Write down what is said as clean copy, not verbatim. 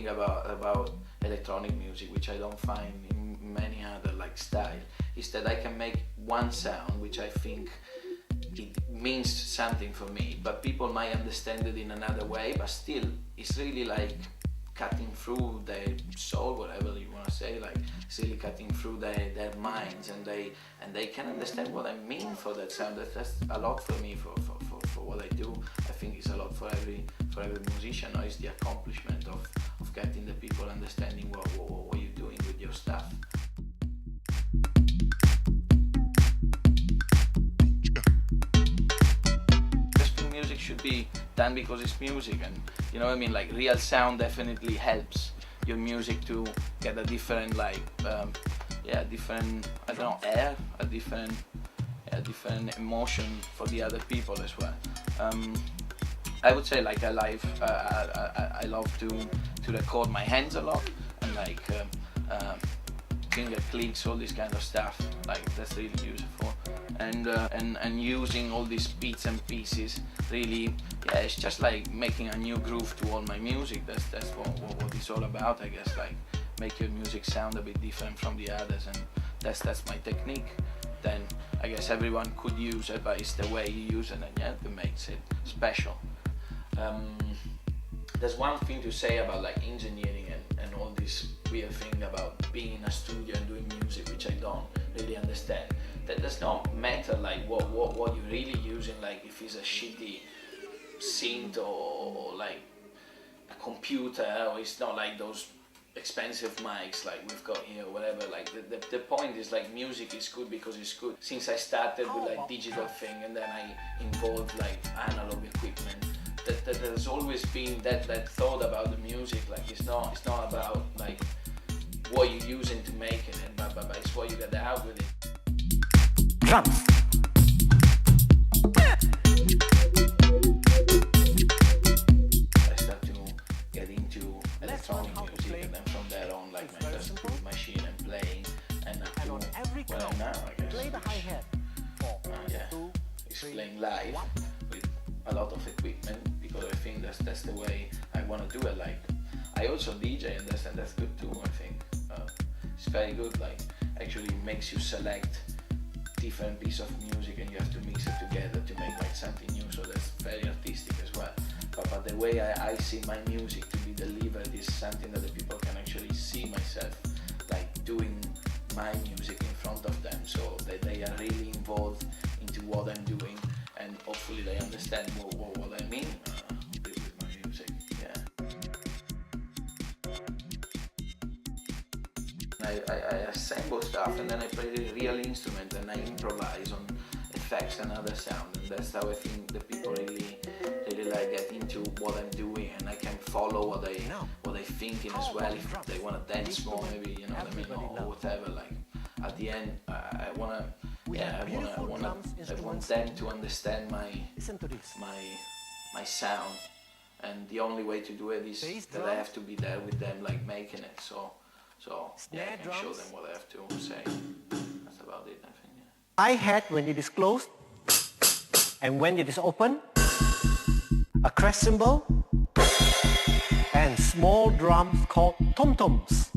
thing about electronic music, which I don't find in many other like style, is that I can make one sound which I think it means something for me, but people might understand it in another way, but still it's really like cutting through their soul, whatever you want to say, like it's really cutting through their minds, and they can understand what I mean for that sound. That's a lot for me for what I do. I think it's a lot for every musician. Or it's the accomplishment of getting the people understanding what you're doing with your stuff. Music should be done because it's music, and you know what I mean, like real sound definitely helps your music to get a different like different, I don't know, air, a different emotion for the other people as well. I would say like I love to record my hands a lot, and like finger clicks, all this kind of stuff, like that's really useful. And using all these bits and pieces, really, yeah, it's just like making a new groove to all my music. That's what it's all about, I guess. Like make your music sound a bit different from the others, and that's my technique. Then I guess everyone could use it, but it's the way you use it, and yeah, that makes it special. There's one thing to say about like engineering and all this weird thing about being in a studio and doing music, which I don't really understand. That does not matter like what you're really using, like if it's a shitty synth or like a computer, or it's not like those expensive mics like we've got here or whatever. Like the point is like music is good because it's good. Since I started with like digital thing, and then I involved like analog equipment, that there's always been that thought about the music. Like it's not about like what you're using to make it, but it's what you get out with it. Drums. I start to get into electronic music, and then from there on, like my first machine and playing, and up to where I'm now, I guess. Play the hi-hat. It's playing live with a lot of equipment, because I think that's the way I want to do it. Like I also DJ, and that's good too. I think it's very good. Like actually makes you select different piece of music, and you have to mix it together to make like something new. So that's very artistic as well. But the way I see my music to be delivered is something that the people can actually see myself like doing my music in front of them, so that they are really involved into what I'm doing, and hopefully they understand what I mean with my music. Yeah. I assemble stuff, and then I play the real instrument, and I improvise on effects and other sound, and that's how I think the people really like get into what I'm doing, and I can follow what they thinking as well. If they want to dance more, maybe, you know what I mean, or whatever. Like at the end, I want them to understand my sound, and the only way to do it is that I have to be there with them, like making it. So yeah, I can show them what I have to say. That's about it, I think. Yeah. Hi-hat when it is closed, and when it is open, a crash cymbal, and small drums called tom-toms.